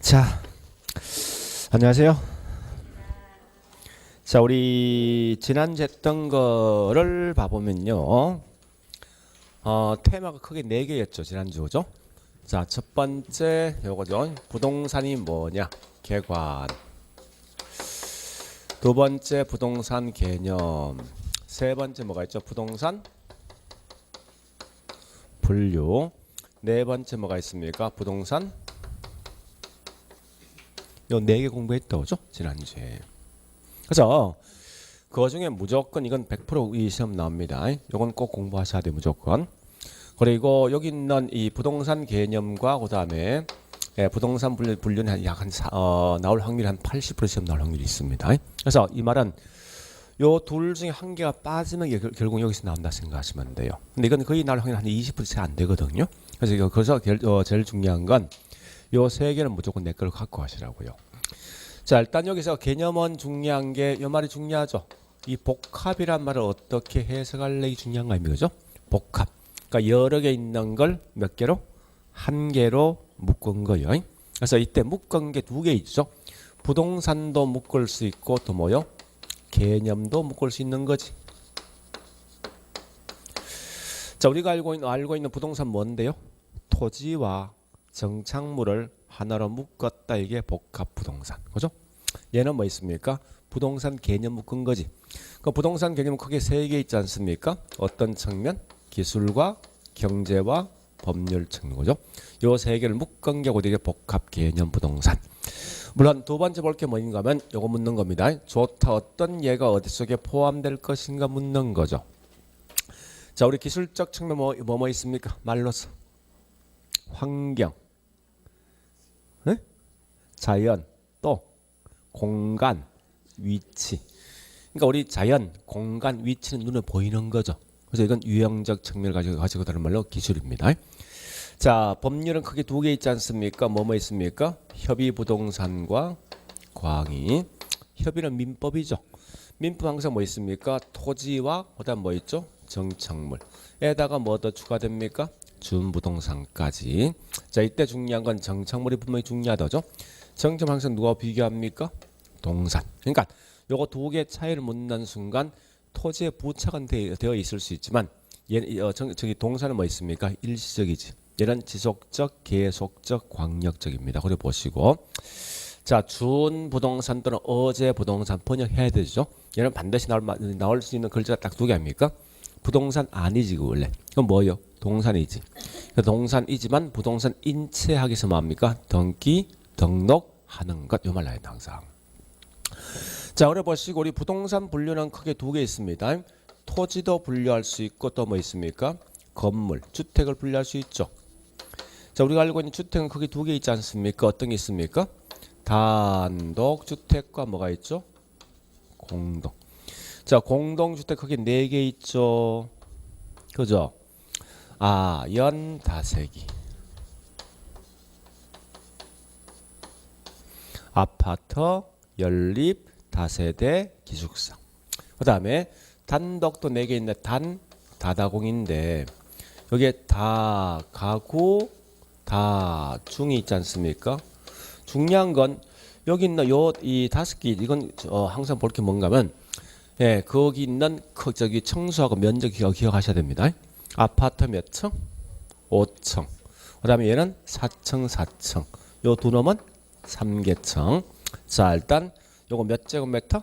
자, 안녕하세요. 자, 우리 지난주 했던 거를 봐보면요. 테마가 크게 4개였죠. 지난주, 그죠? 자, 첫 번째 요거죠. 부동산이 뭐냐? 개관. 두 번째 부동산 개념. 세 번째 뭐가 있죠? 부동산 분류. 네 번째 뭐가 있습니까? 부동산 요 4개 공부했다, 그죠? 지난주에. 그래서 그 중에 무조건 이건 100% 이 시험 나옵니다. 이건 꼭 공부하셔야 돼, 무조건. 그리고 여기 있는 이 부동산 개념과 그 다음에 부동산 분류는 나올 확률이 한 80% 시험 나올 확률이 있습니다. 그래서 이 말은 요 둘 중에 한 개가 빠지면 결국 여기서 나온다 생각하시면 돼요. 근데 이건 거의 나올 확률이 한 20% 안 되거든요. 그래서 제일 중요한 건 요 3개는 무조건 내 걸로 갖고 가시라고요. 자, 일단 여기서 개념은 중요한 게 요 말이 중요하죠. 이 복합이란 말을 어떻게 해석할래 중요한 거 아닙니까? 그죠? 복합. 그러니까 여러 개 있는 걸 몇 개로? 한 개로 묶은 거예요. 그래서 이때 묶은 게 2개 있죠. 부동산도 묶을 수 있고 또 뭐요? 개념도 묶을 수 있는 거지. 자, 우리가 알고 있는 부동산 뭔데요? 토지와 정착물을 하나로 묶었다. 이게 복합 부동산. 그죠? 얘는 뭐 있습니까? 부동산 개념 묶은 거지. 그 부동산 개념은 크게 3개 있지 않습니까? 어떤 측면? 기술과 경제와 법률 측면. 그죠? 요 3개를 묶은 게 이게 복합 개념 부동산. 물론 두 번째 볼 게 뭐인가 하면 요거 묻는 겁니다. 좋다. 어떤 예가 어디 속에 포함될 것인가 묻는 거죠. 자, 우리 기술적 측면 뭐 있습니까? 말로서. 환경. 네? 자연. 또 공간, 위치. 그러니까 우리 자연, 공간, 위치는 눈에 보이는 거죠. 그래서 이건 유형적 측면을 가지고 다른 말로 기술입니다. 자, 법률은 크게 2개 있지 않습니까? 뭐 있습니까? 협의부동산과 광의. 협의는 민법이죠. 민법 항상 뭐 있습니까? 토지와 그다음 뭐 있죠? 정착물에다가 뭐 더 추가됩니까? 준부동산까지. 자, 이때 중요한 건 정착물이 분명히 중요하다죠. 정착물 항상 누가 비교합니까? 동산. 그러니까 요거 2개 차이를 묻는 순간 토지에 부착은 되어 있을 수 있지만 저기 동산은 뭐 있습니까? 일시적이지. 얘는 지속적, 계속적, 광역적입니다. 그래 보시고. 자, 준부동산 또는 어제 부동산 번역해야 되죠. 얘는 반드시 나올 수 있는 글자가 딱 2개 아닙니까? 부동산 아니지, 그 원래. 그럼 뭐예요? 동산이지. 동산이지만 부동산 인체하기 위해서 뭐합니까? 등기, 등록하는 것. 요 말 나요, 항상. 자, 그래 보시고 우리 부동산 분류는 크게 2개 있습니다. 토지도 분류할 수 있고 또 뭐 있습니까? 건물, 주택을 분류할 수 있죠. 자, 우리가 알고 있는 주택은 크게 2개 있지 않습니까? 어떤 게 있습니까? 단독주택과 뭐가 있죠? 공동. 자, 공동주택 크게 4개 있죠. 그죠? 연 다세기. 아파트, 연립, 다세대, 기숙사. 그 다음에 단독도 4개 있는데 다다공인데 여기에 다 가구, 다 중이 있지 않습니까? 중요한 건 여기 있는 이 5개 이건 항상 볼 게 뭔가 하면 거기 있는 저기 층수하고 면적 기억하셔야 됩니다. 아파트 몇 층? 5층. 그 다음에 얘는 4층 4층. 요 두 놈은 3개층. 자, 일단 요거 몇 제곱미터?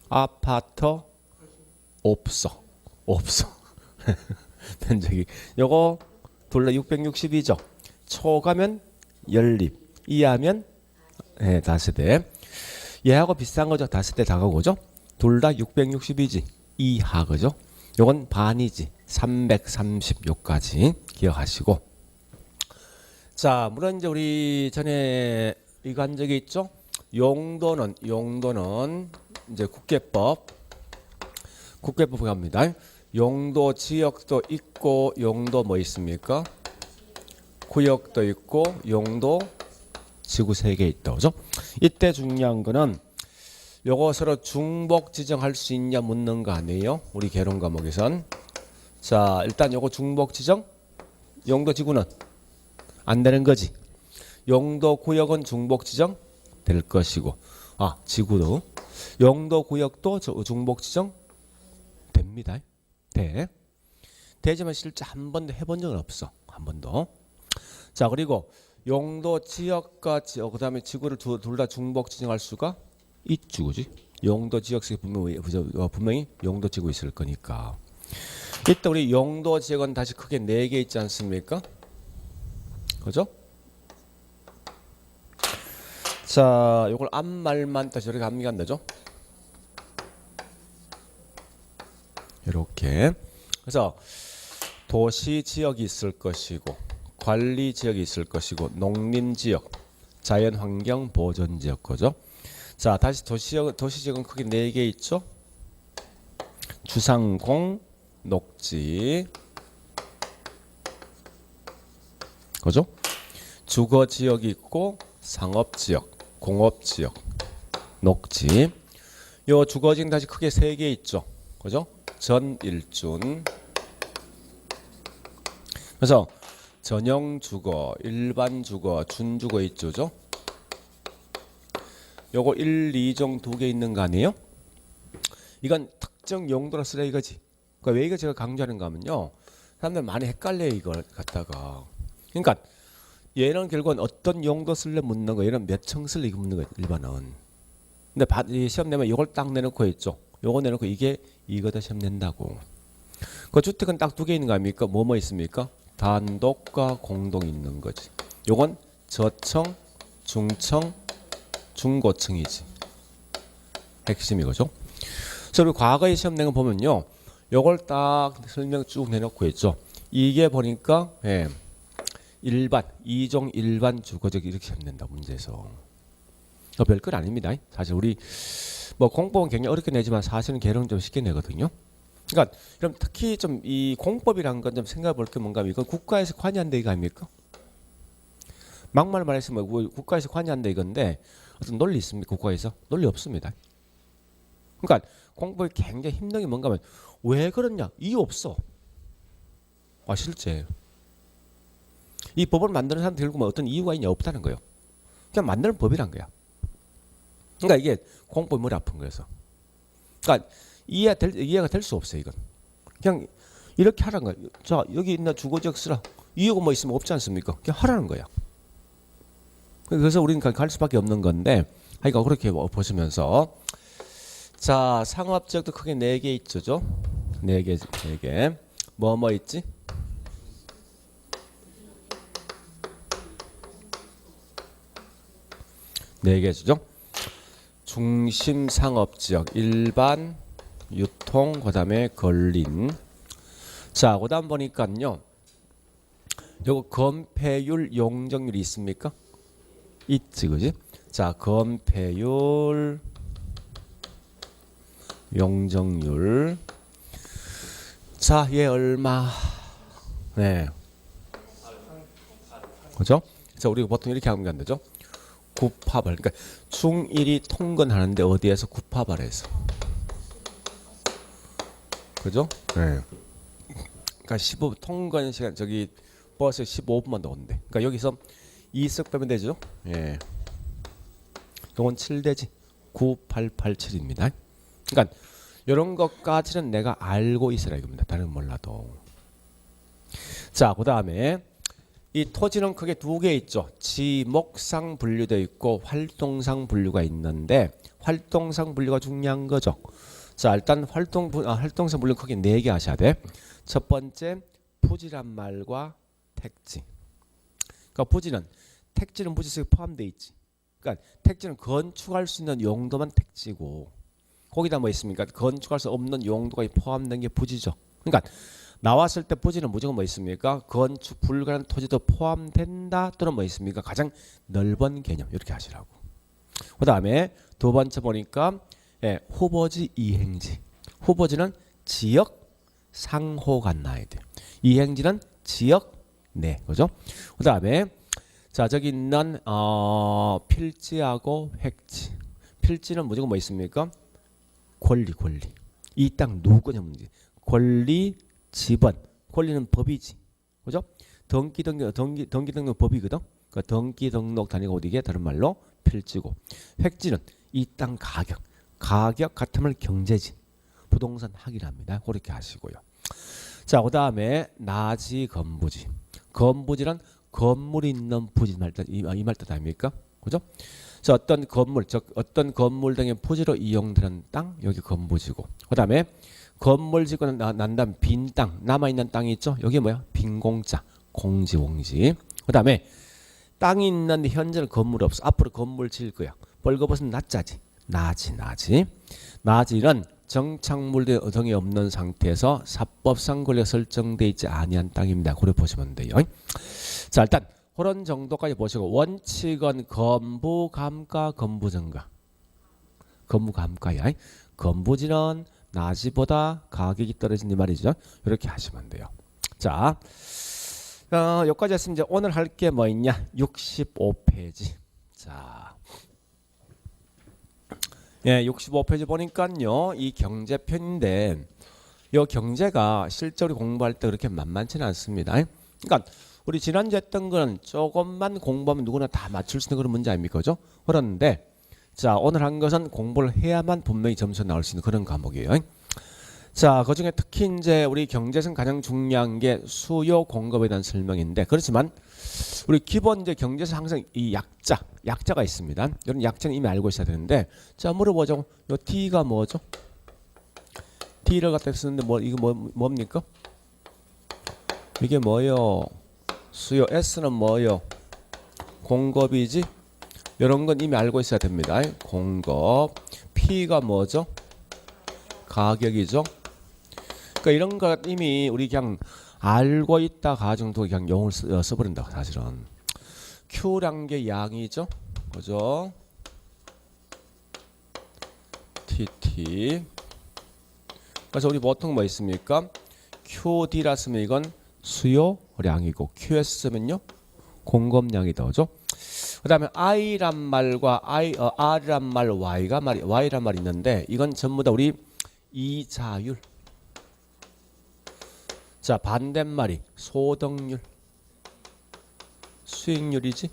아파트 없어. 면적이 요거 둘러 662죠. 초가면 연립, 이하면 다세대. 얘하고 비슷한 거죠. 다세대 다가오죠. 둘 다 662지. 이하 그죠? 요건 반이지. 330 요까지 기억하시고. 자, 물론 이제 우리 전에 이거 한 적이 있죠. 용도는 이제 국계법 갑니다. 용도 지역도 있고 용도 뭐 있습니까? 구역도 있고 용도 지구 3개 있다. 그죠? 이때 중요한 거는 요거 서로 중복 지정할 수 있냐 묻는 거 아니에요? 우리 개론 과목에선. 자, 일단 요거 중복 지정 용도 지구는 안 되는 거지. 용도 구역은 중복 지정 될 것이고, 지구도 용도 구역도 중복 지정 됩니다. 되지만 실제 한 번도 해본 적은 없어. 한 번도. 자, 그리고 용도 지역과 그다음에 지구를 둘 다 중복 지정할 수가 있죠, 그지? 용도 지역 속에 분명히 용도 지구 있을 거니까. 이때 우리 용도 지역은 다시 크게 4개 있지 않습니까? 그죠? 자, 요걸 앞말만 다시 이렇게 합니까? 안 되죠? 이렇게. 그래서 도시 지역이 있을 것이고, 관리 지역이 있을 것이고, 농림 지역, 자연 환경 보존 지역 거죠. 자, 다시 도시 지역은 크게 4개 있죠. 주상공, 녹지, 그죠? 주거 지역이 있고, 상업 지역, 공업 지역, 녹지. 요 주거 지역 다시 크게 3개 있죠. 그죠? 전일준. 그래서 전용 주거, 일반 주거, 준주거 있죠. 요거 1, 2종 2개 있는 거 아니에요? 이건 특정 용도로 쓰라 이거지. 그러니까 왜 이거 제가 강조하는가 하면요, 사람들 많이 헷갈려요 이걸 갖다가. 그러니까 얘는 결국은 어떤 용도 쓸래 묻는 거, 얘는 몇 층 쓸래 이거 묻는 거예요 일반은. 근데 시험 내면 이걸 딱 내놓고 있죠. 요거 내놓고 이게 이거다 시험 낸다고. 그 주택은 딱 2개 있는 거 아닙니까? 뭐 있습니까? 단독과 공동 있는 거지. 요건 저층, 중층, 중고층이지. 핵심이 거죠. 그래서 우리 과거에 시험 낸 거 보면요, 요걸 딱 설명 쭉 내놓고 있죠. 이게 보니까 일반, 2종 일반 주거적 이렇게 시험 낸다 문제에서. 별것 아닙니다. 사실 우리 뭐 공법은 굉장히 어렵게 내지만 사실은 개론은 좀 쉽게 내거든요. 그러니까 그럼 특히 좀 이 공법이라는 건 좀 생각해 볼 게 뭔가 하면 이건 국가에서 관여한다 이거 아닙니까? 막말 말했으면 국가에서 관여한다 이건데 어떤 논리 있습니까? 국가에서? 논리 없습니다. 그러니까 공법이 굉장히 힘든 게 뭔가 하면 왜 그러냐? 이유 없어. 실제 이 법을 만드는 사람들 결국 어떤 이유가 있냐? 없다는 거예요. 그냥 만드는 법이란 거야. 그러니까 이게 공법이 머리 아픈 거여서. 그러니까 이해가 될 수 없어요 이건. 그냥 이렇게 하라는 거야. 자, 여기 있나 주거지역 쓰라. 이유가 뭐 있으면 없지 않습니까? 그냥 하라는 거야. 그래서 우리는 갈 수밖에 없는 건데, 하여간 그렇게 보시면서, 자, 상업지역도 크게 4개 있죠. 4개. 뭐 있지? 네 개죠. 중심 상업지역, 일반, 유통, 그다음에 건림. 자, 그다음 보니까요, 요거 건폐율, 용적률이 있습니까? 있지, 그지? 자, 건폐율, 용적률. 자, 얘 얼마? 네, 그죠? 자, 우리가 보통 이렇게 하면 안 되죠? 구파발. 그러니까 중1이 통근하는데 어디에서 구파발에서. 그죠? 네. 그러니까 15 통근 시간 저기 버스 15분만 더 온대. 그러니까 여기서 2석 빼면 되죠? 예. 이건 7대지. 9887입니다. 그러니까 이런 것까지는 내가 알고 있으라 이겁니다. 다른 건 몰라도. 자, 그다음에 이 토지는 크게 2개 있죠. 지목상 분류되어 있고 활동상 분류가 있는데 활동상 분류가 중요한 거죠. 자, 일단 활동상 분류 크게 4개 하셔야 돼. 첫 번째, 부지란 말과 택지. 그러니까 부지는 택지는 부지 속에 포함되어 있지. 그러니까 택지는 건축할 수 있는 용도만 택지고, 거기다 뭐 있습니까? 건축할 수 없는 용도가 포함된 게 부지죠. 그러니까 나왔을 때 부지는 무조건 뭐 있습니까? 건축 불가능한 토지도 포함된다 또는 뭐 있습니까? 가장 넓은 개념 이렇게 하시라고. 그 다음에 2번째 보니까 후보지 이행지. 후보지는 지역 상호가 나야 돼. 이행지는 지역 내, 그죠? 그 다음에 자, 저기 있는 필지하고 획지. 필지는 무조건 뭐 있습니까? 권리. 이 땅 누구 거냐 문제. 권리, 지번. 권리는 법이지, 그죠? 등록 법이거든. 그 등기 등록 단위가 어디게? 다른 말로 필지고. 획지는 이 땅 가격 같으면 경제지. 부동산 학이랍니다. 그렇게 하시고요. 자, 그다음에 나지 건부지. 건부지는 건물이 있는 부지 이 말 뜻 아닙니까? 그죠? 자, 어떤 건물, 즉 어떤 건물 등의 부지로 이용되는 땅, 여기 건부지고. 그다음에 건물 짓고 난 다음 빈 땅, 남아 있는 땅이 있죠. 여기 뭐야? 빈 공짜, 공지, 공지. 그다음에 땅이 있는데 현재는 건물이 없어. 앞으로 건물 지을 거야. 벌거벗은 나자지. 나지. 나지는 정착물 등이 없는 상태에서 사법상 권리가 설정돼 있지 아니한 땅입니다. 그래 보시면 돼요. 자, 일단 그런 정도까지 보시고 원칙은 건부감가 건부증가. 건부감가야. 건부지는 나지보다 가격이 떨어진 이 말이죠. 이렇게 하시면 돼요. 자, 여기까지 했으면 이제 오늘 할 게 뭐 있냐? 65페이지. 자, 예, 65페이지 보니까요, 이 경제편인데, 이 경제가 실제로 공부할 때 그렇게 만만치는 않습니다. 그러니까 우리 지난주에 했던 거는 조금만 공부하면 누구나 다 맞출 수 있는 그런 문제 아닙니까? 그죠? 그런데 자, 오늘 한 것은 공부를 해야만 분명히 점수 나올 수 있는 그런 과목이에요. 자, 그중에 특히 이제 우리 경제에서는 가장 중요한 게 수요 공급에 대한 설명인데, 그렇지만 우리 기본 이제 경제에서 항상 이 약자가 있습니다. 이런 약자는 이미 알고 있어야 되는데, 자, 물어보죠. 요 T가 뭐죠? T를 갖다 쓰는데 이거 뭡니까? 이게 뭐요? 수요. S는 뭐요? 공급이지. 이런 건 이미 알고 있어야 됩니다. 공급. P가 뭐죠? 가격이죠. 그러니까 이런 거 이미 우리 그냥 알고 있다 가정도 그냥 용어를 써버린다 사실은. Q란 게 양이죠, 그죠? TT. 그래서 우리 보통 뭐 있습니까? QD라 쓰면 이건 수요량이고 QS면요 공급량이다, 그죠? 그다음에 I란 말과 R란 말, Y란 말이 있는데 이건 전부 다 우리 이자율. 자, 반대말이 소득률, 수익률이지.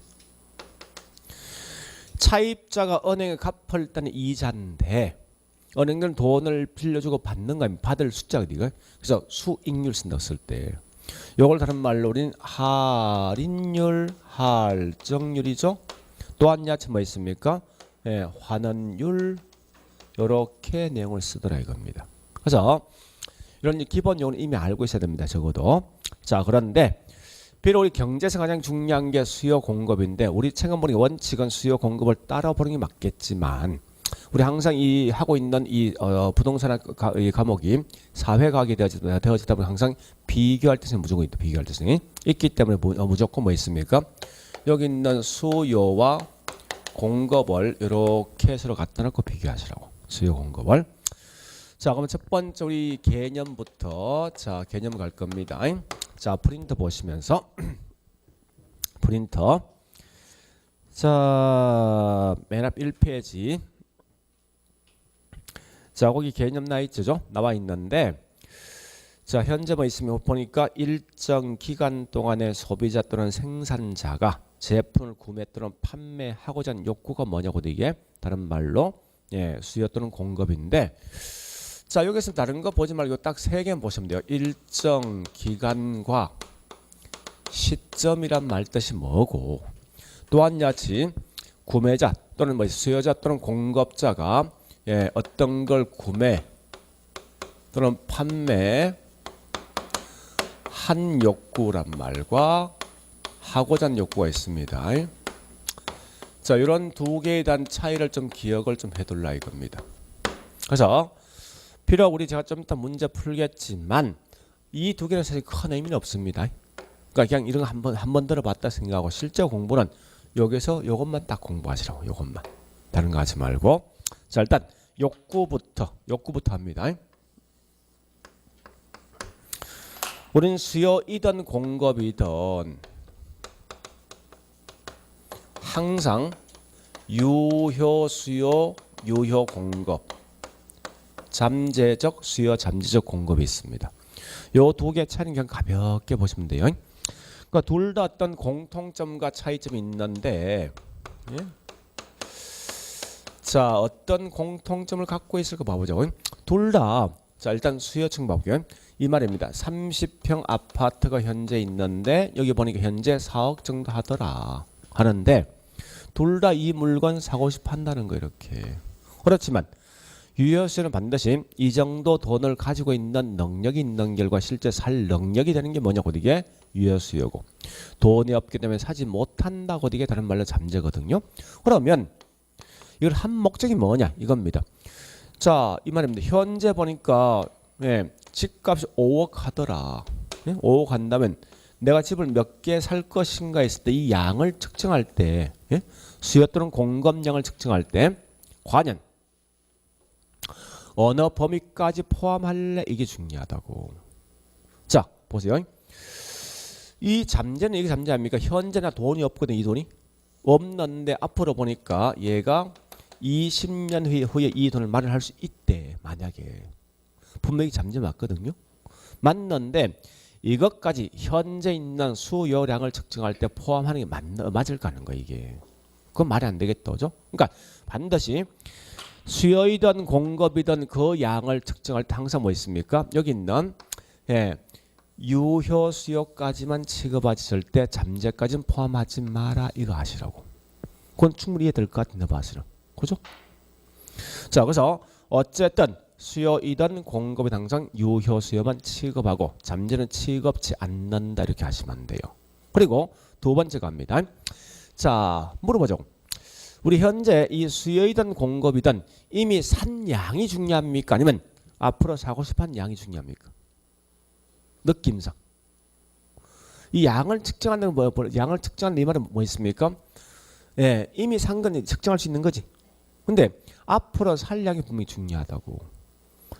차입자가 은행에 갚을 때는 이자인데 은행은 돈을 빌려주고 받는 거 아니면 받을 숫자가 이거. 그래서 수익률 쓴다고 쓸 때 요걸 다른 말로 우리는 할인율, 할증률이죠. 또한 야채 뭐 있습니까? 예, 환원율. 요렇게 내용을 쓰더라 이겁니다. 그래서 이런 기본 용어는 이미 알고 있어야 됩니다. 적어도. 자, 그런데 비록 우리 경제에서 가장 중요한 게 수요 공급인데 우리 책은 보니 원칙은 수요 공급을 따라 보는 게 맞겠지만 우리 항상 이 하고 있는 이 부동산 이 과목이 사회과학이 되어지다 보면 항상 비교할 때는 무조건 있다. 비교할 때는 있기 때문에 무조건 뭐 있습니까? 여기 있는 수요와 공급을 이렇게 서로 갖다 놓고 비교하시라고. 수요 공급을. 자, 그러면 첫 번째 우리 개념부터 자, 개념 갈 겁니다. 자, 프린터 보시면서 프린터. 자, 맨 앞 1페이지. 자, 거기 개념 나와 있는데 자, 현재 뭐 있으면 보니까 일정 기간 동안에 소비자 또는 생산자가 제품을 구매 또는 판매하고자 하는 욕구가 뭐냐고 이게 다른 말로 예, 수요 또는 공급인데 자, 여기서 다른 거 보지 말고 딱 세 개 보시면 돼요. 일정 기간과 시점이란 말 뜻이 뭐고 또한 같이 구매자 또는 뭐 수요자 또는 공급자가 예, 어떤 걸 구매 또는 판매 한 욕구란 말과 하고자 하는 욕구가 있습니다. 자, 이런 두 개에 대한 차이를 좀 기억을 좀 해둘라 이겁니다. 그래서 비록 우리 제가 좀 이따 문제 풀겠지만 이 두 개는 사실 큰 의미는 없습니다. 그러니까 그냥 이런 거 한번 들어봤다 생각하고 실제 공부는 여기서 요것만 딱 공부하시라고. 요것만. 다른 거 하지 말고. 자, 일단 욕구부터 합니다. 우리는 수요이든 공급이든 항상 유효 수요, 유효 공급, 잠재적 수요, 잠재적 공급이 있습니다. 요 두 개 차이는 그냥 가볍게 보시면 돼요. 그러니까 둘 다 어떤 공통점과 차이점이 있는데, 예? 자, 어떤 공통점을 갖고 있을까 봐보죠. 둘 다, 자, 일단 수요층 봐볼게요. 이 말입니다. 30평 아파트가 현재 있는데 여기 보니까 현재 4억 정도 하더라 하는데 둘 다 이 물건 사고 싶어 한다는 거 이렇게. 그렇지만 유효수요는 반드시 이 정도 돈을 가지고 있는 능력이 있는 결과 실제 살 능력이 되는 게 뭐냐고 이게 유효수요고, 돈이 없기 때문에 사지 못한다고 이게 다른 말로 잠재거든요. 그러면 이걸 한 목적이 뭐냐 이겁니다. 자, 이 말입니다. 현재 보니까 집값이 5억 하더라. 5억 한다면 내가 집을 몇 개 살 것인가 했을 때 이 양을 측정할 때, 수요 또는 공급량을 측정할 때 과연 어느 범위까지 포함할래 이게 중요하다고. 자, 보세요. 이 잠재는 이게 잠재 아닙니까? 현재나 돈이 없거든. 이 돈이 없는데 앞으로 보니까 얘가 20년 후에 이 돈을 마련할 수 있대. 만약에 분명히 잠재 맞거든요. 맞는데 이것까지 현재 있는 수요량을 측정할 때 포함하는 게 맞을까 하는 거야 이게. 그건 말이 안 되겠죠. 그러니까 반드시 수요이든 공급이든 그 양을 측정할 때 항상 뭐 있습니까? 여기 있는 유효 수요까지만 취급하지 절대 잠재까지는 포함하지 마라 이거 아시라고. 그건 충분히 이해될 것 같은데 봐시라. 그죠? 자, 그래서 어쨌든 수요이든 공급이든 항상 유효 수요만 취급하고 잠재는 취급치 않는다 이렇게 하시면 안 돼요. 그리고 두 번째 갑니다. 자, 물어보죠. 우리 현재 이 수요이든 공급이든 이미 산 양이 중요합니까? 아니면 앞으로 사고 싶은 양이 중요합니까? 느낌상. 이 양을 측정하는 양을 측정하는 이 말은 뭐 있습니까? 이미 산 건 측정할 수 있는 거지. 근데 앞으로 살 양이 분명히 중요하다고.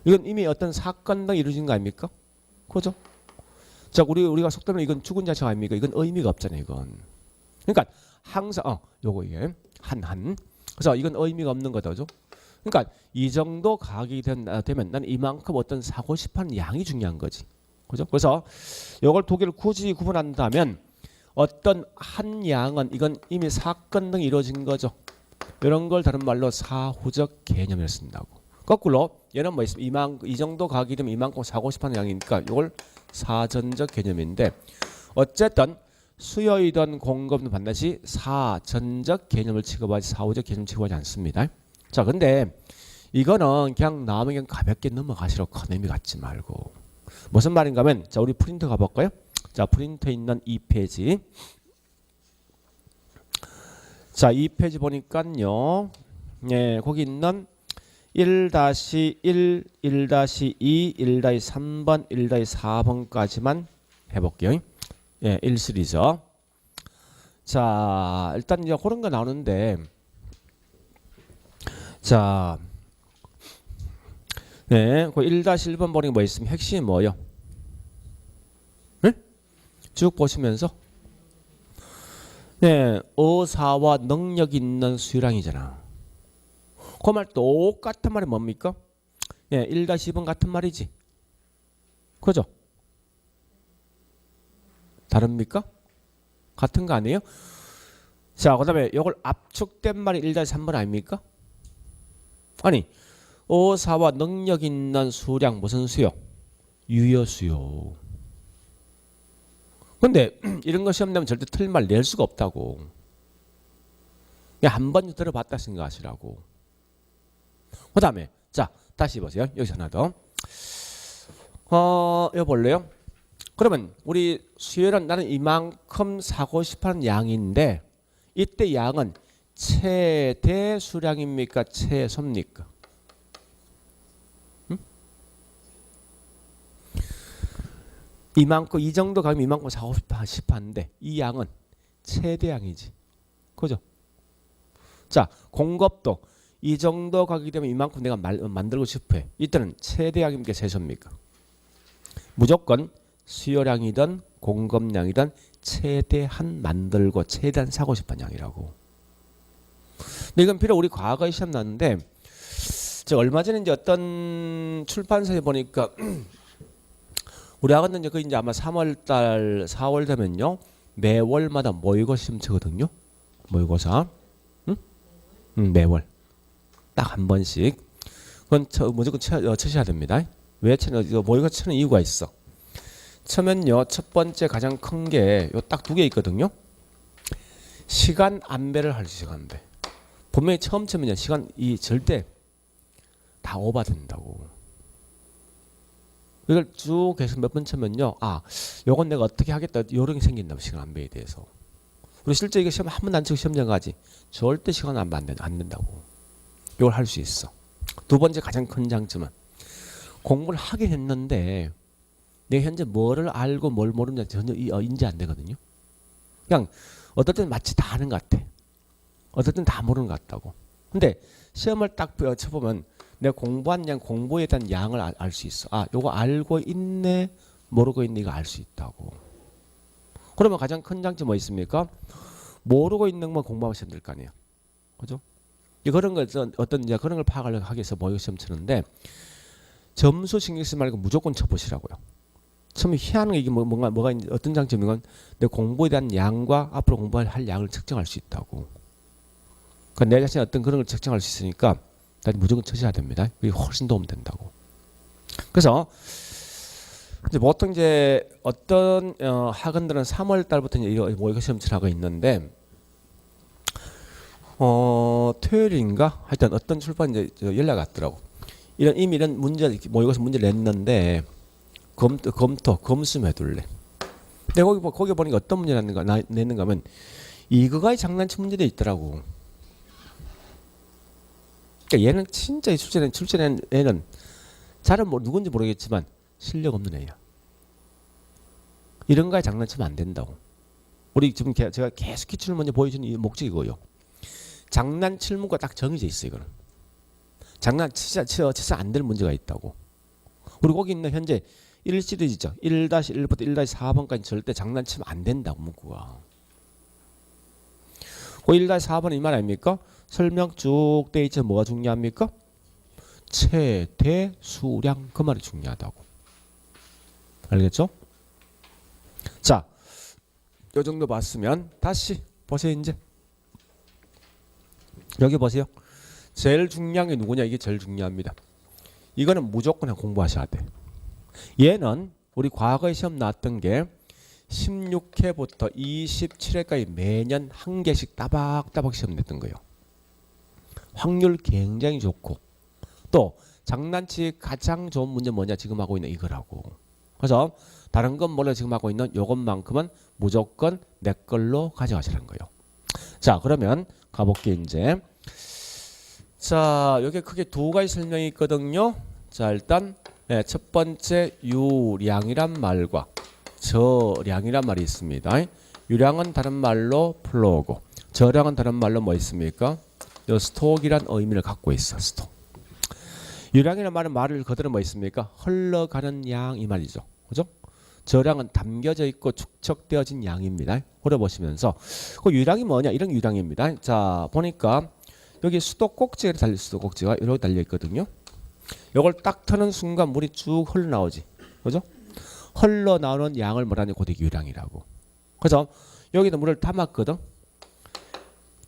이건 이미 어떤 사건 등 이루어진 거 아닙니까? 그죠? 자, 우리가 속담으로 이건 죽은 자식 아닙니까? 이건 의미가 없잖아요, 이건. 그러니까 항상 요거 이게 한. 그래서 이건 의미가 없는 거죠. 그러니까 이 정도 가격이 되면 난 이만큼 어떤 사고 싶은 양이 중요한 거지. 그죠? 그래서 이걸 두 개를 굳이 구분한다면 어떤 한 양은 이건 이미 사건 등 이루어진 거죠. 이런 걸 다른 말로 사후적 개념을 쓴다고. 거꾸로 얘는 뭐 있으면 이 정도 가격이 되면 이만큼 사고 싶은 양이니까 이걸 사전적 개념인데 어쨌든 수요이든 공급은 반드시 사전적 개념을 취급하지 사후적 개념을 취급하지 않습니다. 자, 근데 이거는 그냥 나오면 그냥 가볍게 넘어가시라고 큰 의미 갖지 말고. 무슨 말인가 하면 자, 우리 프린터 가볼까요? 자, 프린터에 있는 2페이지. 자, 2페이지 보니까요. 거기 있는 1-1, 1-2, 1-3번, 1-4번까지만 해볼게요. 1시리즈. 자, 일단 이제 그런 거 나오는데, 자, 그 1-1번 보니까 뭐 있으면 핵심이 뭐예요? 쭉 보시면서, 의사와 능력 있는 수요량이잖아. 그 말 똑같은 말이 뭡니까? 1-2번 같은 말이지. 그죠? 다릅니까? 같은 거 아니에요? 자, 그 다음에 이걸 압축된 말이 1-3번 아닙니까? 아니, 의사와 능력 있는 수량 무슨 수요? 유효 수요. 근데 이런 거 시험 내면 절대 틀린 말 낼 수가 없다고. 그냥 한 번 들어봤다 생각하시라고. 그 다음에 자, 다시 보세요. 여기서 하나 더. 이거 볼래요? 그러면 우리 수요는 나는 이만큼 사고 싶은 양인데 이때 양은 최대 수량입니까? 최소입니까? 이만큼 이 정도 가면 이만큼 사고 싶었는데 이 양은 최대양이지. 그죠? 자, 공급도 이 정도 가격이 되면 이만큼 내가 만들고 싶어해. 이때는 최대양입니까? 최소입니까? 무조건 수요량이든 공급량이든 최대한 만들고 최대한 사고 싶은 양이라고. 근데 이건 비록 우리 과거에 시험 났는데 제가 얼마 전에 이제 어떤 출판사에 보니까 우리 아가는 이제 그 이제 아마 3월 달 4월 되면요 매월마다 모의고사 시험 치거든요. 모의고사. 응? 매월. 딱 한 번씩. 그건 무조건 치셔야 됩니다. 왜 모의고사 치는 이유가 있어. 처음엔요, 첫 번째 가장 큰 게 요 딱 두 개 있거든요. 시간 안배를 할 수 시간 안배. 분명히 처음 치면요, 시간 절대 다 오버된다고. 이걸 쭉 계속 몇 번 치면요, 요건 내가 어떻게 하겠다, 요런 게 생긴다고. 시간 안배에 대해서. 그리고 실제 이거 시험 한 번도 안 치고 시험장 가지 절대 시간 안배 안 된다고. 이걸 할 수 있어. 두 번째 가장 큰 장점은 공부를 하긴 했는데 내가 현재 뭐를 알고 뭘 모르는지 전혀 인지 안 되거든요. 그냥 어떨 때는 마치 다 아는 것 같아. 어떨 때는 다 모르는 것 같다고. 근데 시험을 딱 쳐보면 내가 공부한 양, 공부에 대한 양을 알 수 있어. 요거 알고 있네, 모르고 있네, 이거 알 수 있다고. 그러면 가장 큰 장점이 뭐 있습니까? 모르고 있는 것만 공부하면 시험 될 거 아니에요. 그죠? 그런 걸 어떤 이제 그런 걸 파악하려고 하기 위해서 모의고사 시험 치는데 점수 신경 쓰지 말고 무조건 쳐보시라고요. 처음에 희한한 게 이게 뭐가 어떤 장점이건 내 공부에 대한 양과 앞으로 공부할 양을 측정할 수 있다고. 그러니까 내 자신이 어떤 그런 걸 측정할 수 있으니까 무조건 쳐셔야 됩니다. 그게 훨씬 도움 된다고. 그래서 이제 보통 이제 어떤 학원들은 3월 달부터 이제 모의고사 시험 치라고 있는데 토요일인가 하여튼 어떤 출판 이제 연락 왔더라고. 이미 이런 문제 모의고사 문제를 냈는데 검수 해둘래. 근데 거기 보니까 어떤 문제 냈는가 하면 이거가 장난친 문제도 있더라고. 그러니까 얘는 진짜 출제된 애는 잘은 누군지 모르겠지만 실력 없는 애야. 이런 거에 장난치면 안 된다고. 우리 지금 제가 계속 기출을 먼저 보여주는 이 목적이 이거예요. 장난칠 문구가 딱 정해져 있어. 이거는 장난치자 안 될 문제가 있다고. 우리 거기 있는 현재 1 시리즈죠. 1-1부터 1-4번까지 절대 장난치면 안 된다고 문구가. 그 1-4번은 이 말 아닙니까? 설명 쭉 돼 있죠. 뭐가 중요합니까? 최대 수량, 그 말이 중요하다고. 알겠죠? 자, 요 정도 봤으면 다시 보세요. 이제 여기 보세요. 제일 중요한 게 누구냐? 이게 제일 중요합니다. 이거는 무조건 공부하셔야 돼. 얘는 우리 과거에 시험 나왔던 게 16회부터 27회까지 매년 한 개씩 따박따박 시험 냈던 거예요. 확률 굉장히 좋고 또 장난치 가장 좋은 문제 뭐냐? 지금 하고 있는 이거라고. 그래서 다른 건 몰라 지금 하고 있는 요것만큼은 무조건 내 걸로 가져가시라는 거예요. 자, 그러면 가볼게 이제. 자, 여기 크게 두 가지 설명이 있거든요. 자, 일단 첫 번째 유량이란 말과 저량이란 말이 있습니다. 유량은 다른 말로 플로우고 저량은 다른 말로 뭐 있습니까? 요 스톡이란 의미를 갖고 있어. 스톡. 유량이란 말을 그대로 뭐 있습니까? 흘러가는 양 이 말이죠. 그죠? 저량은 담겨져 있고 축적되어진 양입니다. 그려보시면서 그 유량이 뭐냐? 이런 유량입니다. 자, 보니까 여기 수도꼭지가 수도꼭지가 이렇게 달려 있거든요. 이걸 딱 트는 순간 물이 쭉 흘러나오지. 그죠? 흘러나오는 양을 뭐라냐? 그게 유량이라고. 그래서 여기다 물을 담았거든.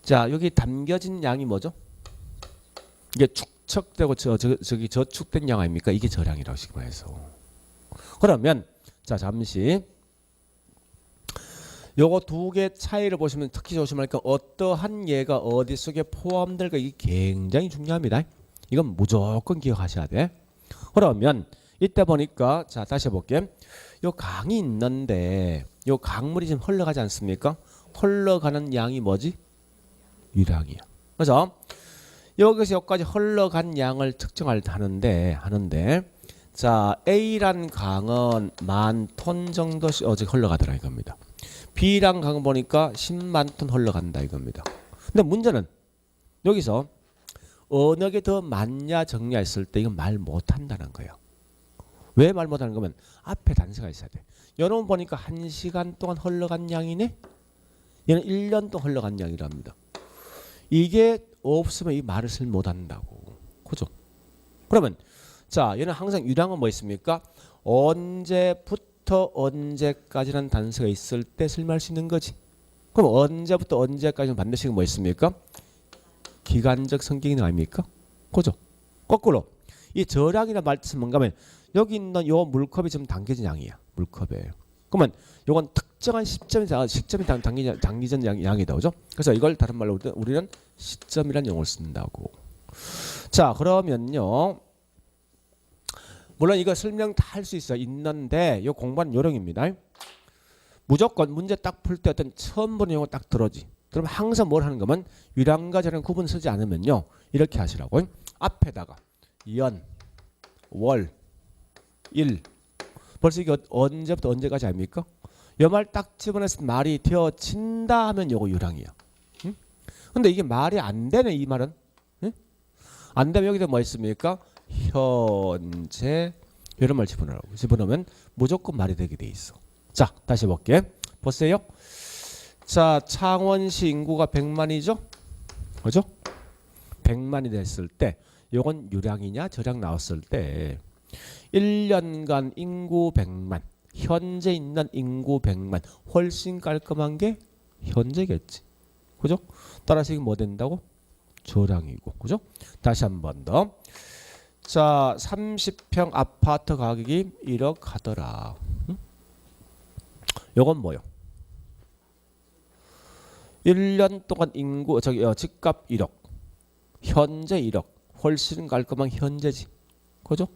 자, 여기 담겨진 양이 뭐죠? 이게 축적되고 저기 저축된 양 아닙니까? 이게 저량이라고 지금 해서. 그러면 자, 잠시 요거 두 개 차이를 보시면 특히 조심할 거 어떠한 예가 어디 속에 포함될까 이게 굉장히 중요합니다. 이건 무조건 기억하셔야 돼. 그러면 이때 보니까 자, 다시 해볼게. 요 강이 있는데 요 강물이 지금 흘러가지 않습니까? 흘러가는 양이 뭐지? 유량이야. 그래서 여기서 여기까지 흘러간 양을 측정하는데 자, A란 강은 10,000톤 정도 흘러가더라 이겁니다. B란 강은 보니까 10만 톤 흘러간다 이겁니다. 근데 문제는 여기서 어느 게 더 많냐 적냐 했을 때 이건 말 못한다는 거예요. 왜 말 못하는 거면 앞에 단서가 있어야 돼. 여러분 보니까 1시간 동안 흘러간 양이네. 얘는 1년 동안 흘러간 양이랍니다. 이게 없으면 이 말을 쓸 못한다고. 그죠? 그러면 자, 얘는 항상 유량은 뭐 있습니까? 언제부터 언제부터 언제까지라는 단서가 있을 때 설명할 수 있는 거지. 그럼 언제부터 언제까지는 반드시 뭐 있습니까? 기간적 성격이 아닙니까? 그죠? 거꾸로 이 저량이라는 말 뜻은 뭔가 하면 여기 있는 요 물컵이 지금 담겨진 양이야. 물컵이에요. 그러면 요건 특정한 시점이 담기전 양이다. 그죠? 그래서 이걸 다른 말로 우리는 시점이라는 용어를 쓴다고. 자, 그러면요. 물론 이거 설명 다 할 수 있는데 요 공부하는 요령입니다. 무조건 문제 딱 풀 때 어떤 처음 보는 용어 딱 들어지. 그럼 항상 뭘 하는 거면 유랑과 저랑 구분 쓰지 않으면요. 이렇게 하시라고. 앞에다가 연, 월, 일. 벌써 이게 언제부터 언제까지 아닙니까? 요 말 딱 집어내서 말이 되어진다 하면 요거 유랑이야. 응? 근데 이게 말이 안 되네 이 말은. 응? 안 되면 여기다 뭐 있습니까? 현재 이런 말 집어넣으면 무조건 말이 되게 돼 있어. 자, 다시 볼게. 보세요. 자, 창원시 인구가 100만이죠? 그죠? 100만이 됐을 때 요건 유량이냐 저량 나왔을 때 1년간 인구 100만 현재 있는 인구 100만 훨씬 깔끔한 게 현재겠지. 그죠? 따라서 이게 뭐 된다고? 저량이고. 그죠? 다시 한 번 더. 자, 30평 아파트 가격이 1억 하더라. 응? 요건 뭐요? 1년 동안 인구 집값 1억. 현재 1억. 훨씬 깔끔한 현재지. 그죠?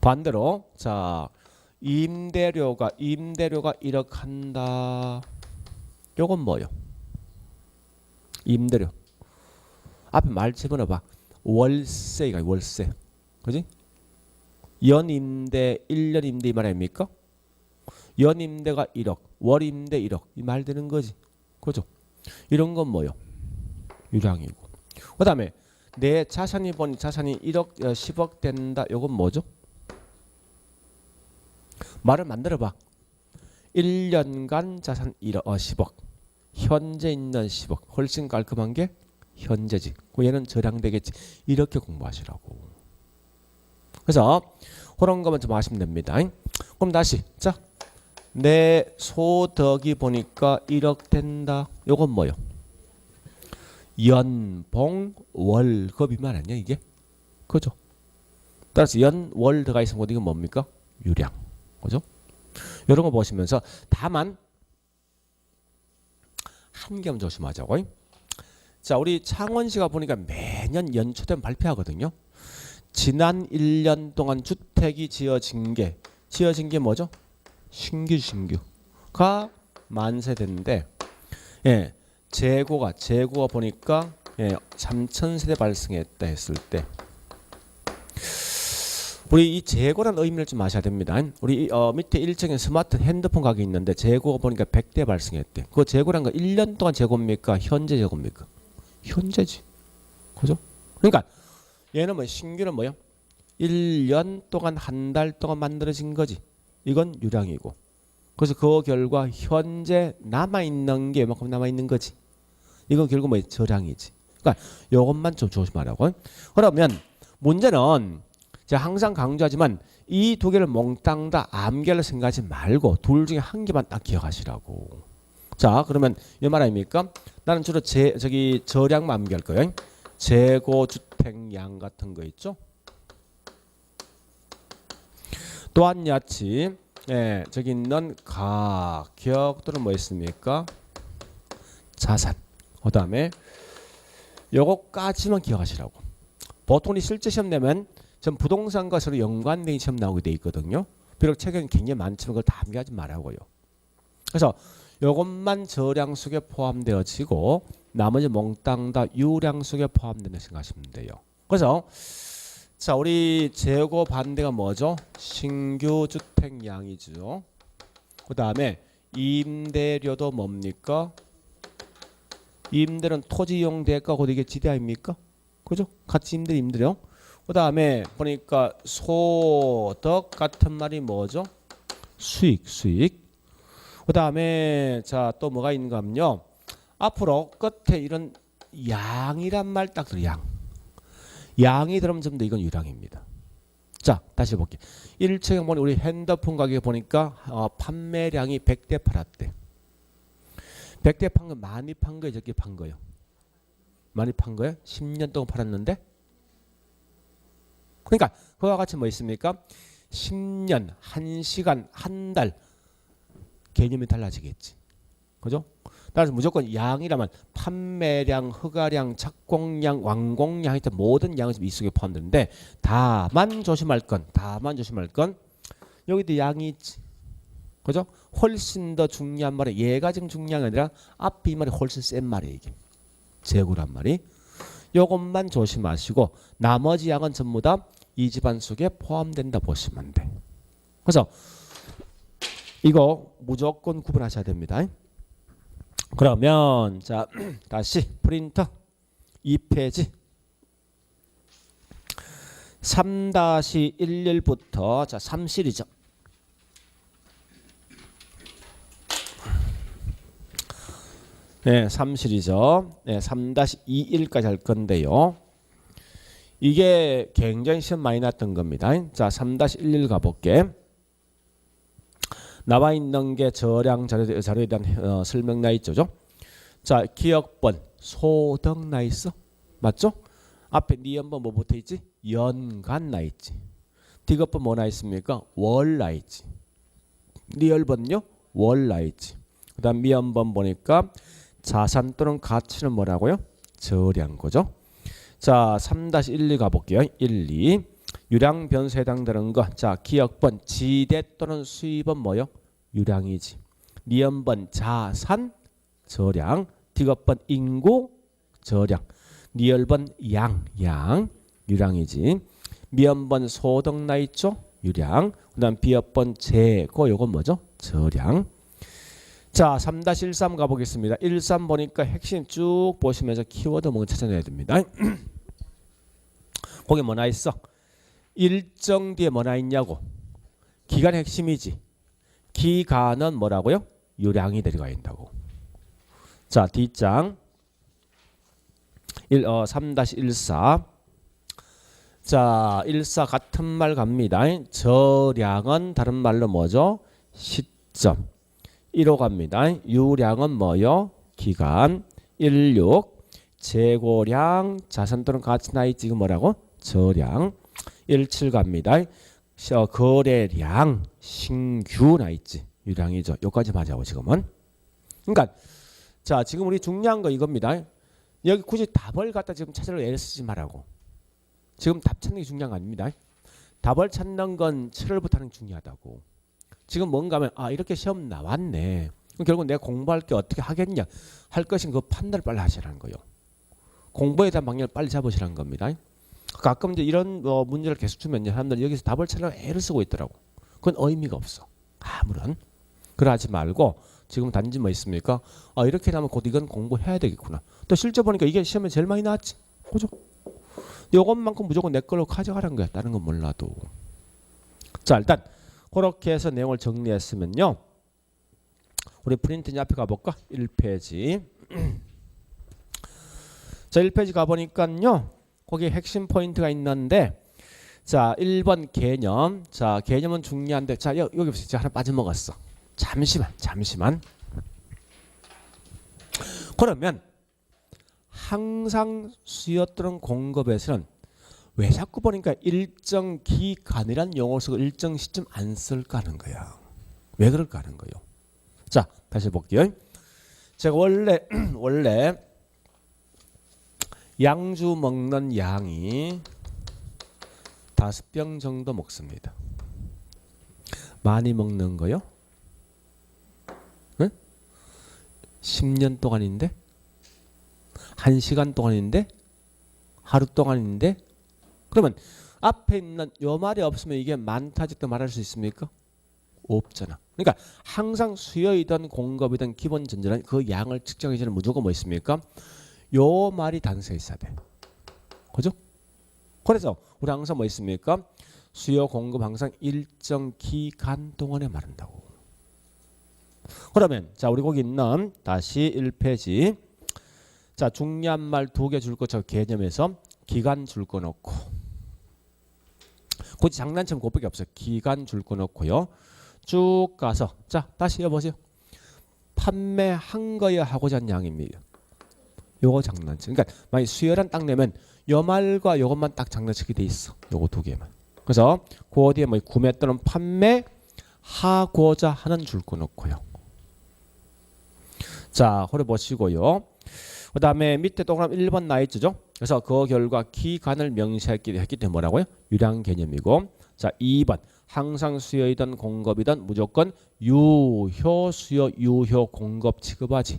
반대로 자, 임대료가 1억 한다. 요건 뭐요? 임대료. 앞에 말 집어넣어 봐. 월세가 월세. 그지? 연임대 1년 임대 이 말 아닙니까? 연임대가 1억, 월임대 1억 이 말 되는 거지. 그죠? 이런 건 뭐요? 유량이고. 그다음에 내 자산이 보니 자산이 1억 10억 된다. 요건 뭐죠? 말을 만들어 봐. 1년간 자산 1억 10억. 현재 있는 10억. 훨씬 깔끔한 게 현재지. 얘는 저량되겠지. 이렇게 공부하시라고. 그래서 그런 것만 좀 아시면 됩니다. 그럼 다시 자, 내 소득이 보니까 1억 된다. 요건 뭐요? 연봉 월급이만 아니야 이게? 그죠? 따라서 연, 월 들어가 있으면 이건 뭡니까? 유량. 그죠? 이런 거 보시면서 다만 한 점 조심하자고. 자, 우리 창원시가 보니까 매년 연초 되면 발표하거든요. 지난 1년 동안 주택이 지어진 게 뭐죠? 신규가 만세대인데, 예, 재고가 보니까 3,000세대 발생했다 했을 때, 우리 이 재고라는 의미를 좀 아셔야 됩니다. 우리 밑에 1층에 스마트 핸드폰 가격이 있는데 재고가 보니까 100대 발생했대. 그 재고란 거 1년 동안 재고입니까? 현재 재고입니까? 현재지. 그죠? 그러니까 얘는 뭐 신규는 뭐야? 1년 동안 한 달 동안 만들어진 거지. 이건 유량이고. 그래서 그 결과 현재 남아있는 게 이만큼 남아있는 거지. 이건 결국 뭐 저량이지. 그러니까 이것만 좀 조심하라고. 그러면 문제는 제가 항상 강조하지만 이 두 개를 몽땅 다 암기를 생각하지 말고 둘 중에 한 개만 딱 기억하시라고. 자, 그러면 이 말 아닙니까? 나는 주로 저량만 암기할 거예요. 재고 주택량 같은 거 있죠. 또한 야치 저기 있는 가격들은 뭐 있습니까? 자산. 그다음에 요거까지만 기억하시라고. 보통 실제 시험 내면 전 부동산과 서로 연관된 시험 나오게 돼 있거든요. 비록 책은 굉장히 많지만 그걸 다 암기하지 말라고요. 그래서 요것만 저량수에 포함되어지고 나머지 몽땅 다 유량수에 포함된다 생각하시면 돼요. 그래서 자, 우리 재고 반대가 뭐죠? 신규 주택량이죠. 그 다음에 임대료도 뭡니까? 임대료는 토지 이용 대가 곧 이게 지대 아닙니까? 그죠? 같이 임대료. 그 다음에 보니까 소득 같은 말이 뭐죠? 수익. 그 다음에 자, 또 뭐가 있는가 하면요. 앞으로 끝에 이런 양이란 말 딱 들어요. 양이 들으면 좀 더 이건 유량입니다. 자, 다시 볼게. 1층에 보니 우리 핸드폰 가게 보니까 판매량이 100대 팔았대. 100대 판 거 많이 판 거예요, 적게 판 거예요? 많이 판 거예요? 10년 동안 팔았는데? 그러니까 그와 같이 뭐 있습니까? 10년, 1시간, 한 달 개념이 달라지겠지. 그죠? 따라서 무조건 양이라면 판매량, 허가량, 착공량, 완공량 하여튼 모든 양이 이 속에 포함되는데 다만 조심할 건 여기도 양이 있지. 그죠? 훨씬 더 중요한 말이 얘가 지금 중요한 게 아니라 앞에 이 말이 훨씬 센 말이에요. 이게 재고란 말이. 요것만 조심하시고 나머지 양은 전부 다 이 집안 속에 포함된다 보시면 돼. 그래서 이거 무조건 구분하셔야 됩니다. 그러면 자 다시 프린터 2페이지 3-11부터 자 3시리죠. 네, 3시리죠. 네, 3-21까지 할 건데요. 이게 굉장히 시험 많이 났던 겁니다. 자, 3-11 가볼게. 나와 있는 게 저량 자료에 대한 설명 나 있죠. 자, 기억번 소득 나 있어. 맞죠? 앞에 니은번 뭐 붙어 있지? 연간 나 있지. 디귿번 뭐 나 있습니까? 월 나 있지. 리얼번요? 월 나 있지. 그 다음 미연번 보니까 자산 또는 가치는 뭐라고요? 저량 거죠. 자, 3-12 가볼게요. 1, 2. 유량 변수에 해당되는 거. 자, 기억번 지대 또는 수입은 뭐요? 유량이지. 니은번 자산 저량. 디귿번 인구 저량. 리얼번 양 유량이지. 미연번 소득 나 있죠? 유량. 그다음 비읍번 재고 요건 뭐죠? 저량. 자, 3-13 가보겠습니다. 13 보니까 핵심 쭉 보시면서 키워드 뭔가 찾아내야 됩니다. 거기 뭐나 있어? 일정 뒤에 뭐나 있냐고. 기간 핵심이지. 기간은 뭐라고요? 유량이 들어가 있다고. 자, 뒷장 3-14. 자, 14 같은 말 갑니다. 저량은 다른 말로 뭐죠? 시점. 1호 갑니다. 유량은 뭐요? 기간. 16 재고량 자산 또는 가치 나이 지금 뭐라고? 저량. 17 갑니다. 거래량 신규 나 있지. 유량이죠. 여기까지 맞아요 지금은. 그러니까 자 지금 우리 중요한 거 이겁니다. 여기 굳이 답을 갖다 지금 찾으려고 애를 쓰지 말라고. 지금 답 찾는 게 중요한 거 아닙니다. 답을 찾는 건 7월부터 하는 게 중요하다고. 지금 뭔가 하면 이렇게 시험 나왔네. 그럼 결국 내가 공부할 게 어떻게 하겠냐 할 것인 그 판단을 빨리 하시라는 거예요. 공부에 대한 방향을 빨리 잡으시라는 겁니다. 가끔 이제 이런 문제를 계속 주면 사람들이 여기서 답을 찾으려고 애를 쓰고 있더라고. 그건 의미가 없어. 아무런. 그러지 말고 지금 단지 뭐 있습니까? 이렇게 나면 곧 이건 공부해야 되겠구나. 또 실제 보니까 이게 시험에 제일 많이 나왔지. 그죠? 이것만큼 무조건 내 걸로 가져가라는 거야. 다른 건 몰라도. 자 일단 그렇게 해서 내용을 정리했으면요. 우리 프린트 앞에 가볼까? 1페이지. 자 1페이지 가보니까요. 거기에 핵심 포인트가 있는데 자 1번 개념. 자 개념은 중요한데 자 여기 보세요. 제가 하나 빠져먹었어. 잠시만. 그러면 항상 수요 또는 공급에서는 왜 자꾸 보니까 일정 기간이란 용어를 쓰고 일정 시점 안 쓸까 하는 거야. 왜 그럴까 하는 거예요. 자 다시 볼게요. 제가 원래 양주 먹는 양이 5병 정도 먹습니다. 많이 먹는 거요? 응? 10년 동안인데? 1시간 동안인데? 하루 동안인데? 그러면 앞에 있는 요 말이 없으면 이게 많다 적다 말할 수 있습니까? 없잖아. 그러니까 항상 수요이든 공급이든 기본 전제는 그 양을 측정하기 전에 무조건 뭐 있습니까? 요 말이 단서에 있어야 돼. 그죠? 그래서 우리 항상 뭐 있습니까? 수요 공급 항상 일정 기간 동안에 말한다고. 그러면 자 우리 거기 있는 다시 1페이지. 자 중요한 말 2개 줄 거 저 개념에서 기간 줄 거 넣고 굳이 장난치면 그것밖에 없어요. 기간 줄 거 놓고요. 쭉 가서 자 다시 해보세요. 판매한 거야 하고자 하는 양입니다. 요거 장난치. 그러니까 만약 수요란 딱 내면 요 말과 요것만 딱 장난치게 돼 있어. 요거 두 개만. 그래서 그 뒤에 뭐 구매 또는 판매하고자 하는 줄 거 놓고요. 자, 허리 보시고요. 그 다음에 밑에 동그라미 1번 나 있죠. 그래서 그 결과 기간을 명시했기 때문에 뭐라고요? 유량 개념이고. 자, 2번 항상 수요이든 공급이든 무조건 유효 수요 유효 공급 취급하지.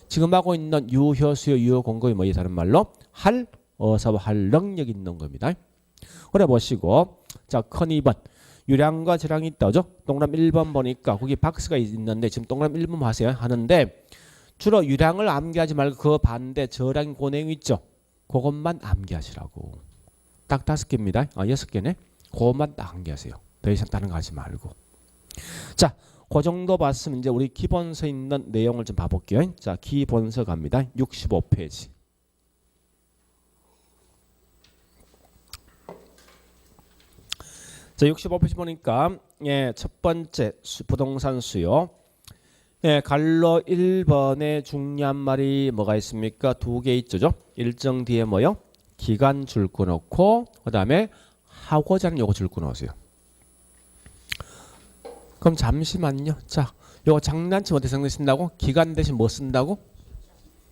지금 하고 있는 유효 수요 유효 공급이 뭐지? 다른 말로 할 어사와 할 능력이 있는 겁니다. 그래 보시고 자, 큰 2번 유량과 질량이 있다죠. 동그라미 1번 보니까 거기 박스가 있는데 지금 동그라미 1번 하세요 하는데 주로 유량을 암기하지 말고 그 반대 저량 고내용 있죠. 그것만 암기하시라고. 딱 5개입니다. 6개네. 그것만 딱 암기하세요. 더 이상 다른 거 하지 말고. 자, 그 정도 봤으면 이제 우리 기본서에 있는 내용을 좀 봐볼게요. 자, 기본서 갑니다. 65페이지. 자, 65페이지 보니까 예, 첫 번째 부동산 수요. 예, 갈로 1번에 중요한 말이 뭐가 있습니까? 2개 있죠. 일정 뒤에 뭐요? 기간 줄 거 놓고 그다음에 하고자 하는 요거 줄 거 놓으세요. 그럼 잠시만요. 자, 요거 장난치면 어떻게 생각하신다고? 기간 대신 뭐 쓴다고?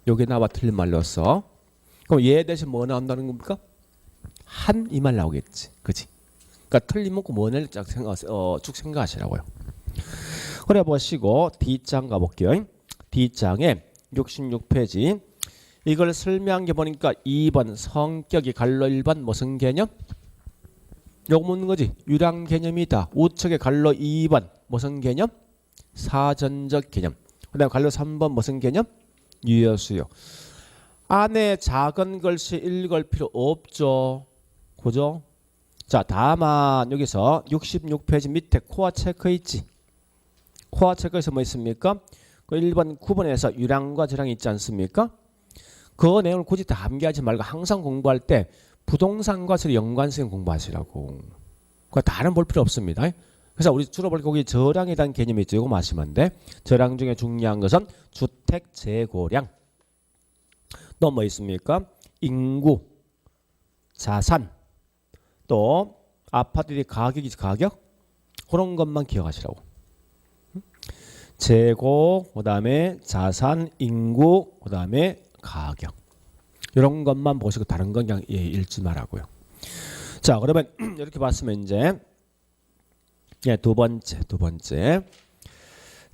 여기 나와 틀린 말로 써. 그럼 얘 대신 뭐 나온다는 겁니까? 한 이 말 나오겠지. 그치? 그러니까 틀리면 뭐 낼 쭉 생각하시라고요. 그래 보시고 D장 가볼게요. D장에 66페이지 이걸 설명한 게 보니까 2번 성격이 갈로 1번 무슨 개념? 요거 묻는 거지. 유량 개념이다. 우측에 갈로 2번 무슨 개념? 사전적 개념. 그 다음에 갈로 3번 무슨 개념? 유효수요. 안에 작은 글씨 읽을 필요 없죠. 그죠? 자, 다만 여기서 66페이지 밑에 코어 체크 있지. 코어 체크에서 뭐 있습니까? 그 1번 9번에서 유량과 질량이 있지 않습니까? 그 내용을 굳이 다 암기하지 말고 항상 공부할 때 부동산과 서로 연관성 공부하시라고. 그 다른 볼 필요 없습니다. 그래서 우리 주로 볼 거기 저량에 대한 개념이 있죠. 이거 마시면 돼. 저량 중에 중요한 것은 주택 재고량. 또 뭐 있습니까? 인구, 자산, 또 아파트의 가격이 가격 그런 것만 기억하시라고. 재고, 그다음에 자산, 인구, 그다음에 가격. 이런 것만 보시고 다른 건 그냥 읽지 말라고요. 자, 그러면 이렇게 봤으면 이제 두 번째.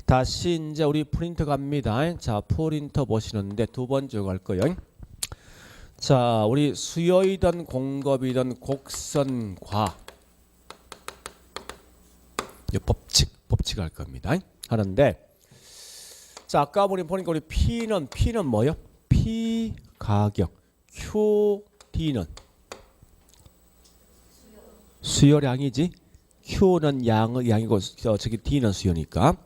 다시 이제 우리 프린터 갑니다. 자, 프린터 보시는데 두 번째 갈 거예요. 자, 우리 수요이든 공급이든 곡선과 법칙 할 겁니다. 하는데 자, 아까 보니까 우리 P는 뭐요? P 가격, Q D는 수요량이지. Q는 양이고 저기 D는 수요니까.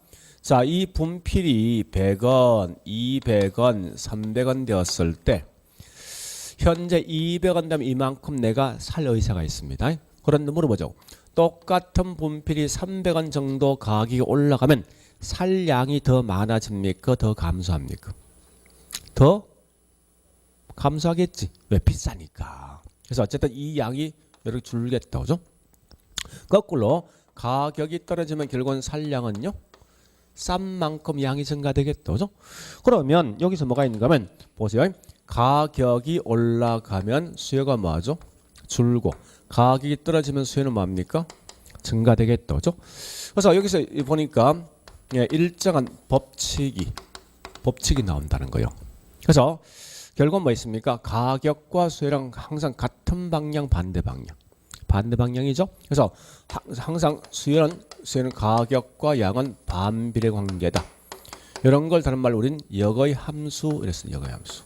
자, 이 분필이 100원, 200원, 300원 되었을 때 현재 200원 되면 이만큼 내가 살 의사가 있습니다. 그런데 물어보죠. 똑같은 분필이 300원 정도 가격이 올라가면 살 양이 더 많아집니까? 더 감소합니까? 더 감소하겠지. 왜? 비싸니까. 그래서 어쨌든 이 양이 이렇게 줄겠다. 그죠? 거꾸로 가격이 떨어지면 결국은 살 양은요? 싼 만큼 양이 증가되겠다. 그죠? 그러면 여기서 뭐가 있는가 하면 보세요. 가격이 올라가면 수요가 뭐하죠? 줄고 가격이 떨어지면 수요는 뭡니까? 증가되겠다. 그죠? 그래서 여기서 보니까 일정한 법칙이 나온다는 거예요. 그래서 결국은 뭐 있습니까? 가격과 수요랑 항상 같은 방향, 반대 방향이죠. 그래서 항상 수요는 가격과 양은 반비례 관계다. 이런 걸 다른 말로 우리는 역의 함수 이랬어요. 역의 함수.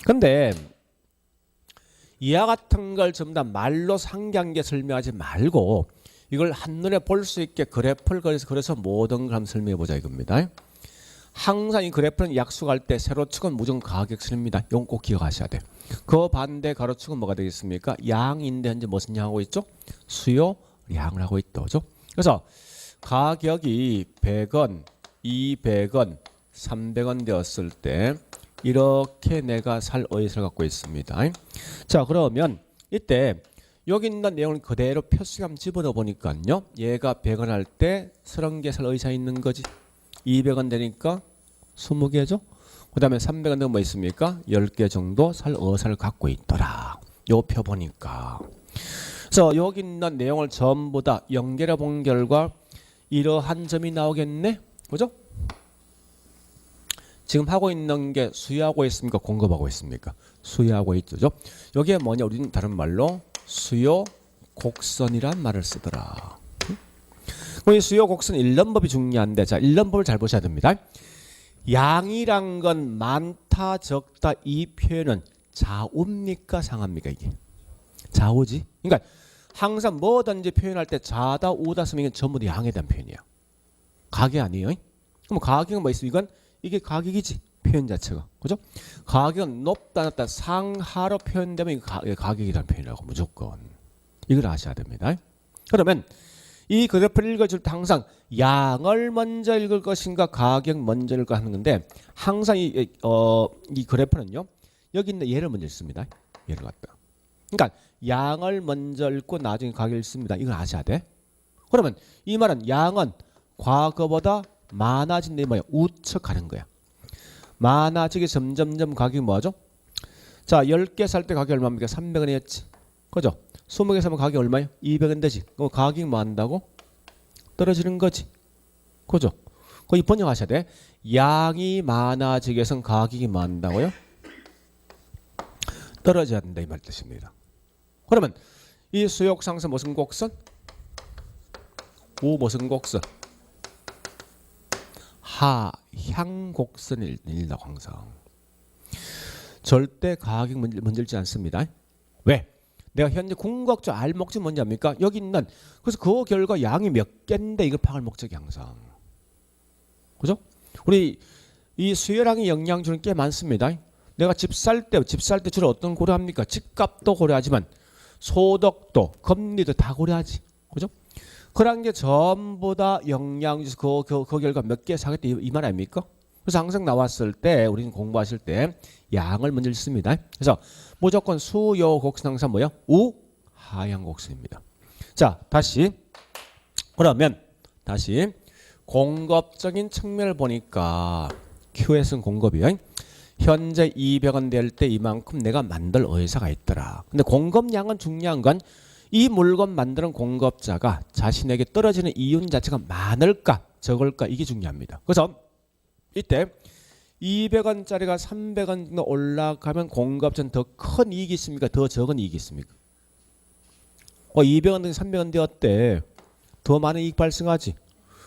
근데 이와 같은 걸 전부 다 말로 상기한게 설명하지 말고 이걸 한눈에 볼 수 있게 그래프를 그려서 모든 걸 한번 설명해 보자 이겁니다. 항상 이 그래프는 약수할 때 세로축은 무조건 가격선입니다. 이건 꼭 기억하셔야 돼요. 그 반대 가로축은 뭐가 되겠습니까? 양인데 현재 무슨 양하고 있죠? 수요량을 하고 있죠. 그죠? 그래서 가격이 100원, 200원, 300원 되었을 때 이렇게 내가 살 의사를 갖고 있습니다. 자, 그러면 이때 여기 있는 내용을 그대로 표수함 집어넣어 보니까요. 얘가 100원 할 때 30개 살 의사 있는 거지. 200원 되니까 20개죠. 그 다음에 300원 되면 뭐 있습니까? 10개 정도 살 의사를 갖고 있더라. 요 표 보니까. 그래서 여기 있는 내용을 전부 다 연결해 본 결과 이러한 점이 나오겠네. 그죠? 지금 하고 있는 게 수요하고 있습니까? 공급하고 있습니까? 수요하고 있죠. 여기에 뭐냐? 우리는 다른 말로 수요 곡선이란 말을 쓰더라. 이 수요 곡선 1년법이 중요한데, 자, 1년법을 잘 보셔야 됩니다. 양이란 건 많다, 적다 이 표현은 좌우입니까, 상합니까? 이게 좌우지. 그러니까 항상 뭐든지 표현할 때 좌다, 우다 쓰면 이건 전부 다 양에 대한 표현이야. 가격 아니에요. 그럼 가격은 뭐 있어? 이게 가격이지. 표현 자체가. 그죠? 가격은 높다, 낮다, 상하로 표현되면 이게 가격이라는 표현이라고 무조건. 이걸 아셔야 됩니다. 그러면 이 그래프를 읽어줄 때 항상 양을 먼저 읽을 것인가 가격 먼저 읽을 거 하는 건데 항상 이 그래프는요. 여기 있는 얘를 먼저 읽습니다. 얘를 갖다. 그러니까 양을 먼저 읽고 나중에 가격을 읽습니다. 이걸 아셔야 돼. 그러면 이 말은 양은 과거보다 많아진데 뭐야? 우측하는 거야. 많아지게 점점점 가격이 뭐하죠? 자, 10개 살 때 가격이 얼마입니까? 300원이었지. 그죠? 20개 사면 가격이 얼마예요? 200원 되지. 그럼 가격이 뭐 한다고? 떨어지는 거지. 그죠? 거기 번역하셔야 돼. 양이 많아지게 해서 가격이 뭐 한다고요? 떨어져야 된다 이 말 뜻입니다. 그러면 이 수요 상승 무슨 곡선? 우 무슨 곡선? 하향 곡선을 일다고 항상. 절대 가격 문질지 않습니다. 왜? 내가 현재 궁극적 알 목적이 뭔지 압니까? 여기 있는 그래서 그 결과 양이 몇 개인데 이걸 파악할 목적이 항상. 그죠? 우리 이 수요량이 영향 주는 게 많습니다. 내가 집 살 때 주로 어떤 고려합니까? 집값도 고려하지만 소득도 금리도 다 고려하지. 그죠? 그런 게 전부 다 영향 주서 그 결과 몇 개 사겠다 이 말 아닙니까? 그래서 항상 나왔을 때 우리는 공부하실 때 양을 먼저 읽습니다. 그래서 무조건 수요 곡선 항상 뭐야? 우하향 곡선입니다. 자, 그러면 다시 공급적인 측면을 보니까 Q에서는 공급이요. 현재 200원 될 때 이만큼 내가 만들 의사가 있더라. 근데 공급량은 중요한 건 이 물건 만드는 공급자가 자신에게 떨어지는 이윤 자체가 많을까 적을까 이게 중요합니다. 그래서 이때 200원짜리가 300원 정도 올라가면 공급자는 더 큰 이익이 있습니까? 더 적은 이익이 있습니까? 200원 등 300원 되었대. 더 많은 이익 발생하지.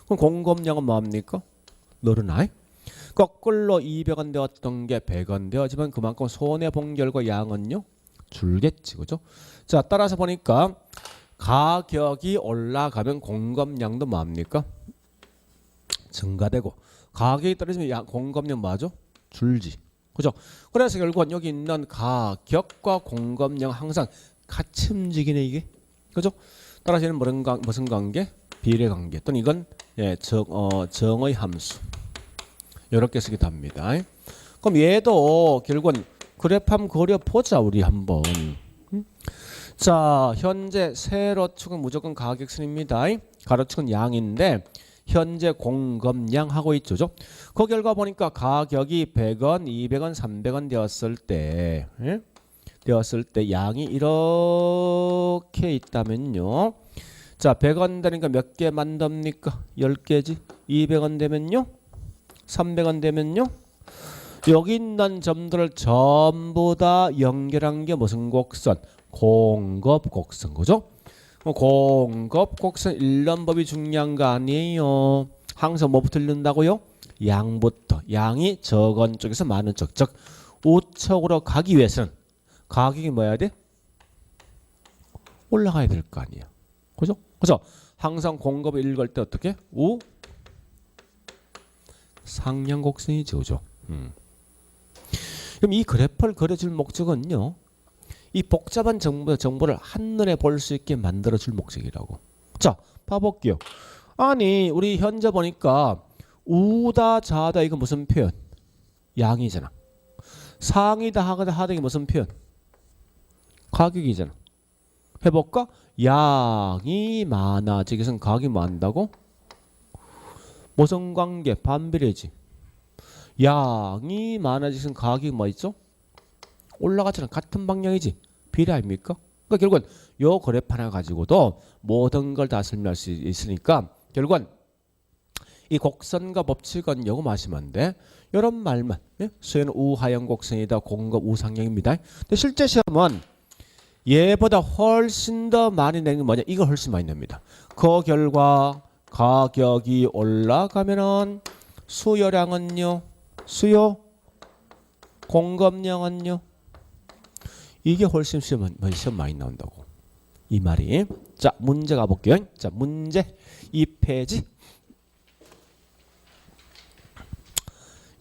그럼 공급량은 뭐합니까? 늘어나. 거꾸로 200원 되었던 게 100원 되어지만 그만큼 손해본 결과 양은요? 줄겠지. 그죠? 자, 따라서 보니까 가격이 올라가면 공급량도 뭐합니까? 증가되고 가격이 떨어지면 공급량 뭐하죠? 줄지. 그죠? 그래서 결국은 여기 있는 가격과 공급량 항상 같이 움직이네 이게. 그죠? 따라서 얘는 무슨 관계? 비례 관계. 또는 이건 정의 함수. 이렇게 쓰기도 합니다. 그럼 얘도 결국은 그래프 한번 그려보자 우리 한번. 자, 현재 세로축은 무조건 가격선입니다. 가로축은 양인데 현재 공급량 하고 있죠. 그 결과 보니까 가격이 100원, 200원, 300원 되었을 때 양이 이렇게 있다면요. 자, 100원 되니까 몇 개 만듭니까? 10개지. 200원 되면요. 300원 되면요. 여기 있는 점들을 전부 다 연결한 게 무슨 곡선? 공급 곡선. 그죠? 공급 곡선 1년법이 중요한 거 아니에요. 항상 뭐부터 읽는다고요? 양부터. 양이 적은 쪽에서 많은 쪽. 즉 우측으로 가기 위해서는 가격이 뭐야 돼? 올라가야 될 거 아니에요. 그죠? 그래서 항상 공급을 읽을 때 어떻게? 상향 곡선이죠, 그죠? 그럼 이 그래프를 그려줄 목적은요, 이 복잡한 정보를 한눈에 볼 수 있게 만들어줄 목적이라고. 자, 봐볼게요. 아니, 우리 현재 보니까 우다 좌다 이거 무슨 표현? 양이잖아. 상이다 하다 이게 무슨 표현? 가격이잖아. 해볼까? 양이 많아지기 위해서는 가격이 많다고? 무슨 관계? 반비례지. 양이 많아지기 위해서는 가격이 뭐 있죠? 올라가잖아. 같은 방향이지. 비례 아닙니까? 그러니까 결국은 요 그래프 하나 가지고도 모든 걸 다 설명할 수 있으니까 결국은 이 곡선과 법칙은 요거 마시면 안 돼. 이런 말만. 예? 수에는 우하향 곡선이다. 공급 우상향입니다. 근데 실제 시험은 얘보다 훨씬 더 많이 내는 게 뭐냐? 이거 훨씬 많이 냅니다. 그 결과 가격이 올라가면은 수요량은요? 수요 공급량은요? 이게 훨씬 시험 많이 나온다고. 이 말이. 자, 문제 가볼게요. 자, 문제 2페이지.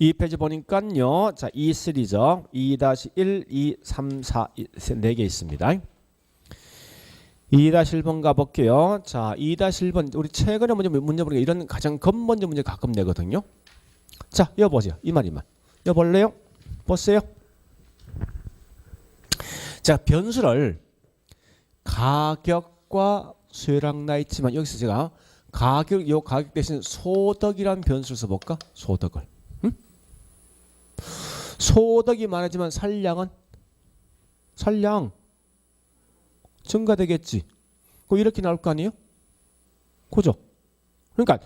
2페이지 보니까요. 자, 2-3죠. 2-1, 2, 3, 4, 4개 있습니다. 2-1번 가볼게요. 자, 2-1번 우리 최근에 문제 보니까 이런 가장 근본적 문제 가끔 내거든요. 자, 이거 보세요. 이 말이만. 이거 볼래요? 보세요. 자, 변수를 가격과 수요량 나 있지만 여기서 제가 요 가격 대신 소득이란 변수를 써볼까? 소득을. 응? 소득이 많아지면 살량 증가되겠지. 이렇게 나올 거 아니에요? 그죠? 그러니까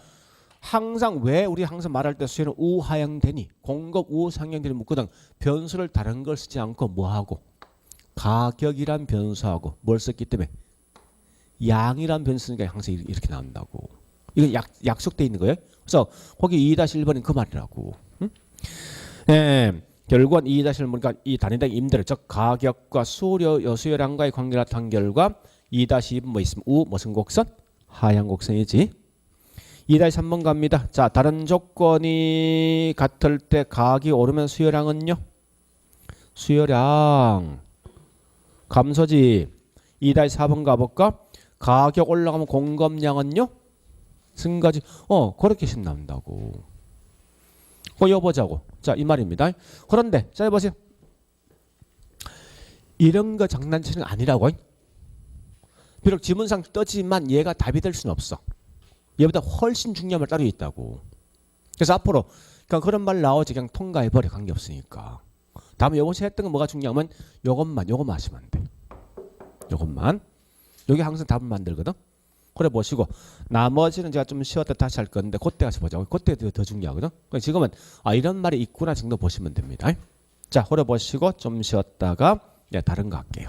항상 왜 우리 항상 말할 때 수요는 우하향되니 공급 우상향되니 묻거든. 변수를 다른 걸 쓰지 않고 뭐하고? 가격이란 변수하고 뭘 썼기 때문에 양이란 변수니까 항상 이렇게 나온다고. 이건 약속돼 있는 거예요. 그래서 거기 2-1번은 그 말이라고. 응? 예, 결국은 2-1번 보니까 이 단위당 임대료 즉 가격과 수요량과의 관계를 나타낸 결과 2-2번 뭐 있으면 무슨 곡선? 하향 곡선이지. 2-3번 갑니다. 자, 다른 조건이 같을 때 가격이 오르면 수요량은요? 수요량 감소지. 2-4번 가볼까? 가격 올라가면 공급량은요? 증가지. 그렇게 식 나온다고. 이거 보자고. 자, 이 말입니다. 그런데 자, 보세요. 이런 거 장난치는 거 아니라고. 비록 지문상 떠지만 얘가 답이 될 수는 없어. 얘보다 훨씬 중요한 말 따로 있다고. 그래서 앞으로 그냥 그런 말 나오지 그냥 통과해버려. 관계없으니까. 다음에 요번에 했던 건 뭐가 중요하면 요것만 하시면 안 돼. 요것만. 여기 항상 답을 만들거든. 그래 보시고 나머지는 제가 좀 쉬었다 다시 할 건데 그때 가서 보자고. 그때 더 중요하거든. 그러니까 지금은 이런 말이 있구나 정도 보시면 됩니다. 자, 그래 보시고 좀 쉬었다가 다른 거 할게요.